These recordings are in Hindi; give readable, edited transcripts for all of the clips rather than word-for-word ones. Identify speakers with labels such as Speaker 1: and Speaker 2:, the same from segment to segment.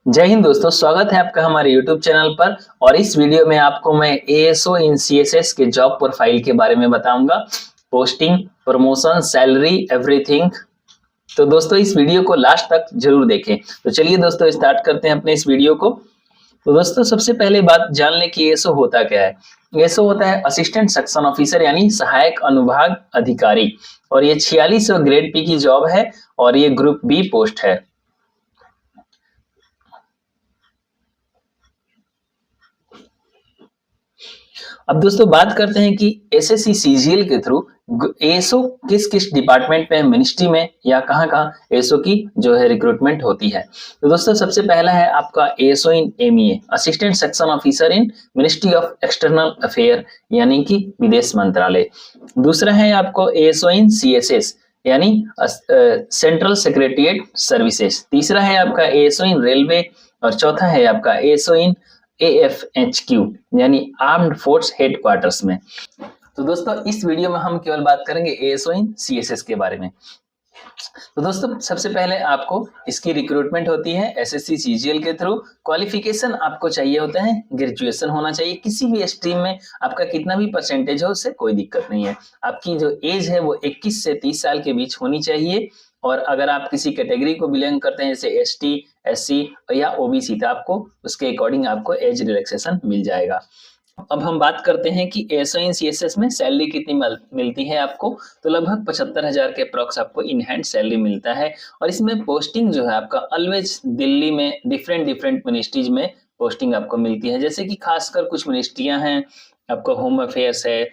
Speaker 1: जय हिंद दोस्तों, स्वागत है आपका हमारे YouTube चैनल पर। और इस वीडियो में आपको मैं ASO इन CSS के जॉब प्रोफाइल के बारे में बताऊंगा। Posting, promotion, salary, everything. तो दोस्तों इस वीडियो को लास्ट तक जरूर देखें। तो चलिए दोस्तों स्टार्ट करते हैं अपने इस वीडियो को। तो दोस्तों सबसे पहले बात जान लें कि ASO होता क्या है। ASO होता है असिस्टेंट सेक्शन ऑफिसर यानी सहायक अनुभाग अधिकारी, और ये 46 ग्रेड पी की जॉब है और ये ग्रुप बी पोस्ट है। अब दोस्तों बात करते हैं कि एसएससी सीजीएल के थ्रू एसओ किस किस डिपार्टमेंट में, मिनिस्ट्री में या कहां कहां एसओ की जो है रिक्रूटमेंट होती है। तो दोस्तों सबसे पहला है आपका SO in MEA, assistant section officer in ministry of external affair यानी कि विदेश मंत्रालय। दूसरा है आपको एसओ इन सीएसएस यानी सेंट्रल सेक्रेटरिएट सर्विसेज। तीसरा है आपका एसओ इन रेलवे, और चौथा है आपका एसओ इन AFHQ यानी आर्म्ड फोर्स हेडक्वार्टर्स में। तो दोस्तों इस वीडियो में हम केवल बात करेंगे ASO इन CSS के बारे में। तो दोस्तों सबसे पहले आपको इसकी रिक्रूटमेंट होती है एसएससी सीजीएल के थ्रू। क्वालिफिकेशन आपको चाहिए होता है ग्रेजुएशन होना चाहिए, किसी भी स्ट्रीम में आपका कितना भी परसेंटेज हो उससे कोई दिक्कत नहीं है। आपकी जो एज है वो 21 से 30 साल के बीच होनी चाहिए। और अगर आप किसी कैटेगरी को बिलोंग करते हैं जैसे एसटी, एससी या ओबीसी, तो आपको उसके अकॉर्डिंग आपको एज रिलैक्सेशन मिल जाएगा। अब हम बात करते हैं कि एसओ इन सीएसएस में सैलरी कितनी मिलती है आपको। तो लगभग 75,000 के अप्रॉक्स आपको इन हैंड सैलरी मिलता है। और इसमें पोस्टिंग जो है आपका ऑलवेज दिल्ली में डिफरेंट मिनिस्ट्रीज में पोस्टिंग आपको मिलती है। जैसे कि खासकर कुछ मिनिस्ट्रियां हैं, आपका होम अफेयर्स है,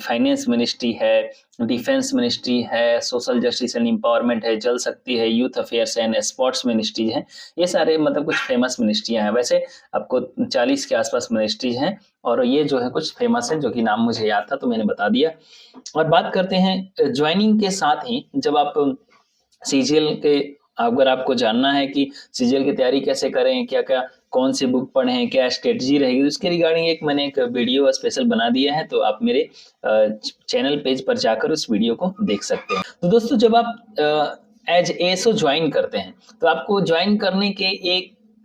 Speaker 1: फाइनेंस मिनिस्ट्री है, डिफेंस मिनिस्ट्री है, सोशल जस्टिस एंड एम्पावरमेंट है, जल शक्ति है, youth affairs and sports ministry है। ये सारे मतलब कुछ फेमस मिनिस्ट्रियां हैं। वैसे आपको 40 के आसपास मिनिस्ट्रीज हैं, और ये जो है कुछ फेमस है जो कि नाम मुझे याद था तो मैंने बता दिया। और बात करते हैं ज्वाइनिंग के साथ ही, जब आप सीजीएल के, अगर आपको जानना है कि सीजीएल की तैयारी कैसे करें, क्या क्या कौन सी बुक पढ़ें, क्या स्ट्रेटजी रहेगी, तो उसके रिगार्डिंग मैंने एक वीडियो स्पेशल बना दिया है। तो आप मेरे चैनल पेज पर जाकर उस वीडियो को देख सकते हैं। तो दोस्तों जब आप एज एसओ ज्वाइन करते हैं तो आपको ज्वाइन करने के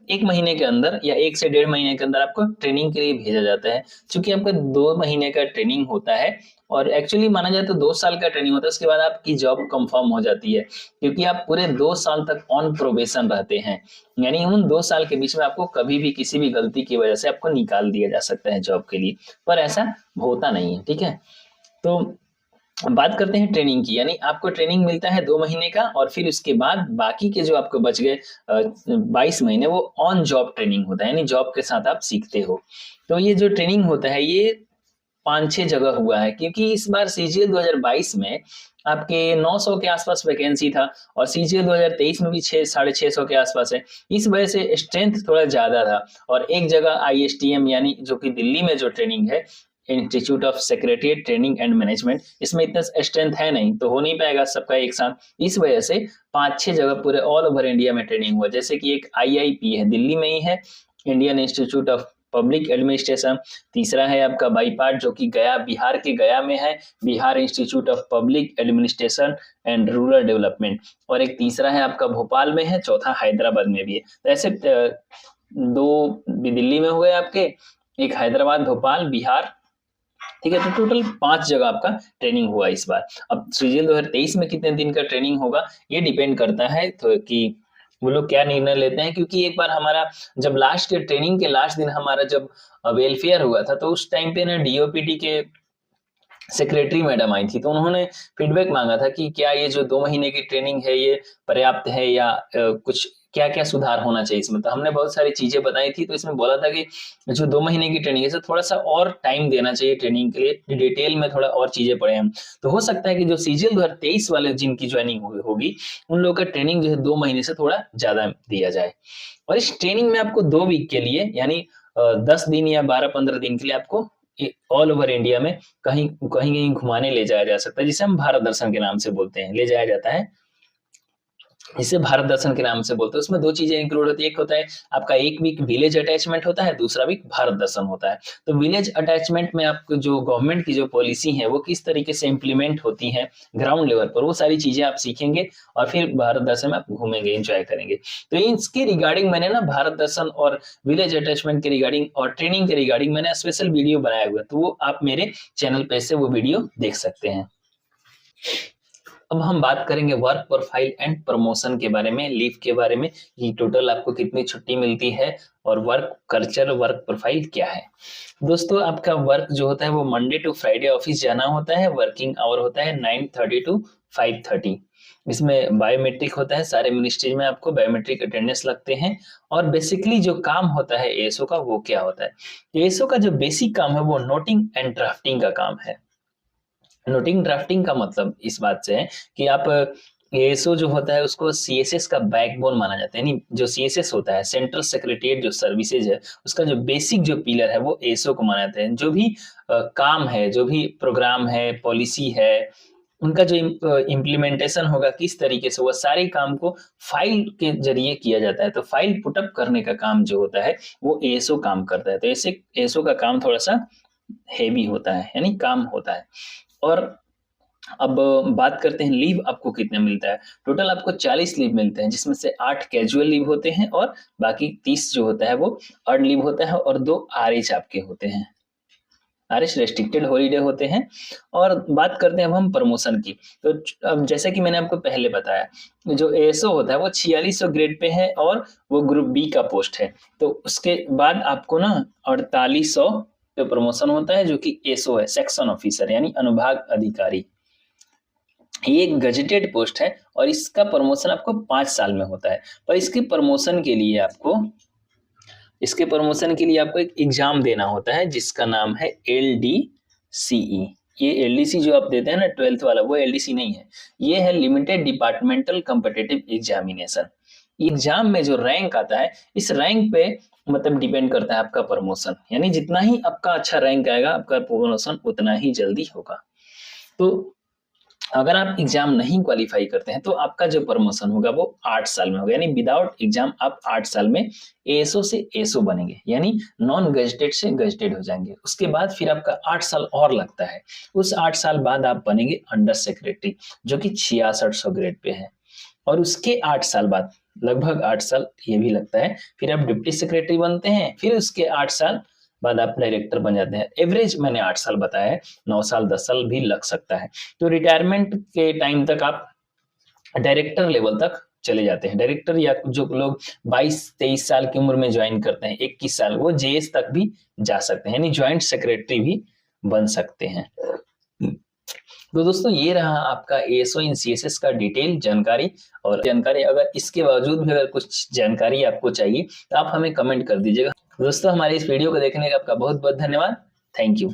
Speaker 1: एक महीने के अंदर या 1 से 1.5 महीने के अंदर आपको ट्रेनिंग के लिए भेजा जाता है। चूंकि आपका 2 महीने का ट्रेनिंग होता है, और एक्चुअली माना जाए तो 2 साल का ट्रेनिंग होता है, उसके बाद आपकी जॉब कंफर्म हो जाती है। क्योंकि आप पूरे 2 साल तक ऑन प्रोबेशन रहते हैं, यानी उन 2 साल के बीच में आपको कभी भी किसी भी गलती की वजह से आपको निकाल दिया जा सकता है जॉब के लिए, पर ऐसा होता नहीं है। ठीक है, तो बात करते हैं ट्रेनिंग की। यानी आपको ट्रेनिंग मिलता है 2 महीने का, और फिर उसके बाद बाकी के जो आपको बच गए 22 महीने वो ऑन जॉब ट्रेनिंग होता है, यानी जॉब के साथ आप सीखते हो। तो ये जो ट्रेनिंग होता है ये 5-6 जगह हुआ है, क्योंकि इस बार सीजीएल 2022 में आपके 900 के आसपास वैकेंसी था, और सीजीएल 2023 में भी 600-650 के आसपास है। इस वजह से स्ट्रेंथ थोड़ा ज्यादा था। और एक जगह आईएसटीएम यानी जो कि दिल्ली में जो ट्रेनिंग है, institute of secretariat training and management, इसमें इतना स्ट्रेंथ है नहीं, तो हो नहीं पाएगा सबका एक साथ। इस वजह से 5-6 जगह पूरे ऑल ओवर इंडिया में ट्रेनिंग हुआ। जैसे कि एक आईआईपी है, दिल्ली में ही है, Indian institute of public administration. तीसरा है आपका बाईपाट जो कि गया, बिहार के गया में है, Bihar institute of public administration and rural development. और एक तीसरा है आपका भोपाल में है, चौथा हैदराबाद में भी है। तो ऐसे 2 दिल्ली में हो गए आपके, एक हैदराबाद, भोपाल, बिहार। ठीक है, तो टोटल 5 जगह आपका ट्रेनिंग हुआ इस बार। अब सीजीएल 2023 में कितने दिन का ट्रेनिंग होगा ये डिपेंड करता है तो कि वो लोग क्या निर्णय लेते हैं। क्योंकि एक बार हमारा जब लास्ट ट्रेनिंग के लास्ट दिन हमारा जब वेलफेयर हुआ था, तो उस टाइम पे ना डीओपीटी के सेक्रेटरी मैडम आई थी, तो उन्होंने फीडबैक मांगा था कि क्या ये जो 2 महीने की ट्रेनिंग है ये पर्याप्त है, या कुछ क्या क्या सुधार होना चाहिए इसमें। तो हमने बहुत सारी चीजें बताई थी, तो इसमें बोला था कि जो 2 महीने की ट्रेनिंग है थोड़ा सा और टाइम देना चाहिए ट्रेनिंग के लिए, डिटेल में थोड़ा और चीजें पढ़े हम। तो हो सकता है कि जो सीजीएल 2023 वाले जिनकी ज्वाइनिंग होगी उन लोगों का ट्रेनिंग जो है 2 महीने से थोड़ा ज्यादा दिया जाए। और इस ट्रेनिंग में आपको 2 वीक के लिए यानी 10 दिन या 12-15 दिन के लिए आपको ऑल ओवर इंडिया में कहीं कहीं घुमाने ले जाया जा सकता है, जिसे हम भारत दर्शन के नाम से बोलते हैं, ले जाया जाता है। इसे भारत दर्शन के नाम से बोलते हैं। उसमें दो चीजें इंक्लूड होती है, एक होता है आपका एक वीक विलेज अटैचमेंट होता है, दूसरा वीक भारत दर्शन होता है। तो विलेज अटैचमेंट में आपको जो गवर्नमेंट की जो पॉलिसी है वो किस तरीके से इम्प्लीमेंट होती है ग्राउंड लेवल पर, वो सारी चीजें आप सीखेंगे और फिर भारत दर्शन में आप घूमेंगे, एंजॉय करेंगे। तो इसके रिगार्डिंग मैंने ना भारत दर्शन और विलेज अटैचमेंट के रिगार्डिंग और ट्रेनिंग के रिगार्डिंग मैंने स्पेशल वीडियो बनाया हुआ है, तो वो आप मेरे चैनल पे से वो वीडियो देख सकते हैं। अब हम बात करेंगे वर्क प्रोफाइल एंड प्रमोशन के बारे में, लीव के बारे में कि टोटल आपको कितनी छुट्टी मिलती है और वर्क कल्चर, वर्क प्रोफाइल क्या है। दोस्तों आपका वर्क जो होता है वो मंडे टू फ्राइडे ऑफिस जाना होता है, वर्किंग आवर होता है 9:30 टू 5:30। इसमें बायोमेट्रिक होता है, सारे मिनिस्ट्री में आपको बायोमेट्रिक अटेंडेंस लगते हैं। और बेसिकली जो काम होता है एएसओ का वो क्या होता है, एएसओ का जो बेसिक काम है वो नोटिंग एंड ड्राफ्टिंग का काम है। नोटिंग ड्राफ्टिंग का मतलब इस बात से है कि आप एएसओ जो होता है उसको सीएसएस का बैकबोन माना जाता है, यानी जो सीएसएस होता है सेंट्रल सेक्रेटरिएट जो सर्विसेज है उसका जो बेसिक जो पिलर है वो एएसओ को माना जाता है। जो भी काम है, जो भी प्रोग्राम है, पॉलिसी है, उनका जो इम्प्लीमेंटेशन होगा किस तरीके से, वह सारे काम को फाइल के जरिए किया जाता है। तो फाइल पुटअप करने का काम जो होता है वो एएसओ काम करता है। तो ऐसे एएसओ का काम थोड़ा सा हेवी होता है, यानी काम होता है। और अब बात करते हैं लीव आपको कितने मिलता है। टोटल आपको 40 लीव मिलते हैं, जिसमें से 8 कैजुअल लीव होते हैं और बाकी 30 जो होता है वो अर्न लीव होता है और 2 आरएच आपके होते हैं, आरएच रेस्ट्रिक्टेड हॉलीडे होते हैं। और बात करते हैं अब हम प्रमोशन की। तो अब जैसा कि मैंने आपको पहले बताया, जो एएसओ होता है वो 4600 ग्रेड पे है और वो ग्रुप बी का पोस्ट है। तो उसके बाद आपको ना 4800 पे प्रमोशन होता है, जो कि एसओ है, सेक्शन ऑफिसर यानी अनुभाग अधिकारी। ये एक गजेटेड पोस्ट है और इसका प्रमोशन आपको 5 साल में होता है। पर इसके प्रमोशन के लिए आपको एक एग्जाम देना होता है जिसका नाम है एलडीसीई। ये एलडीसी जो आप देते हैं ना 12th वाला, वो एलडीसी नहीं है, ये है limited departmental competitive examination. Exam में जो रैंक आता है इस रैंक पे मतलब डिपेंड करता है आपका प्रमोशन, यानी जितना ही आपका अच्छा रैंक आएगा आपका प्रमोशन उतना ही जल्दी होगा। तो अगर आप एग्जाम नहीं क्वालिफाई करते हैं तो आपका जो प्रमोशन होगा वो 8 साल में होगा, यानी विदाउट एग्जाम आप 8 साल में एएसओ से एएसओ बनेंगे, यानी नॉन गजेटेड से गजेटेड हो जाएंगे। उसके बाद फिर आपका 8 साल और लगता है। उस 8 साल बाद आप बनेंगे अंडर सेक्रेटरी, जो कि 6600 ग्रेड पे है। और उसके 8 साल बाद, लगभग 8 साल ये भी लगता है, फिर आप डिप्टी सेक्रेटरी बनते हैं। फिर उसके 8 साल बाद आप डायरेक्टर बन जाते हैं। एवरेज मैंने 8 साल बताया है, 9 साल 10 साल भी लग सकता है। तो रिटायरमेंट के टाइम तक आप डायरेक्टर लेवल तक चले जाते हैं। डायरेक्टर या जो लोग 22-23 साल की उम्र में ज्वाइन करते हैं, 21 साल, वो जेएस तक भी जा सकते हैं, यानी ज्वाइंट सेक्रेटरी भी बन सकते हैं। तो दोस्तों ये रहा आपका एएसओ इन सीएसएस का डिटेल जानकारी। और जानकारी अगर इसके बावजूद भी अगर कुछ जानकारी आपको चाहिए तो आप हमें कमेंट कर दीजिएगा। दोस्तों हमारे इस वीडियो को देखने का आपका बहुत बहुत धन्यवाद। Thank you.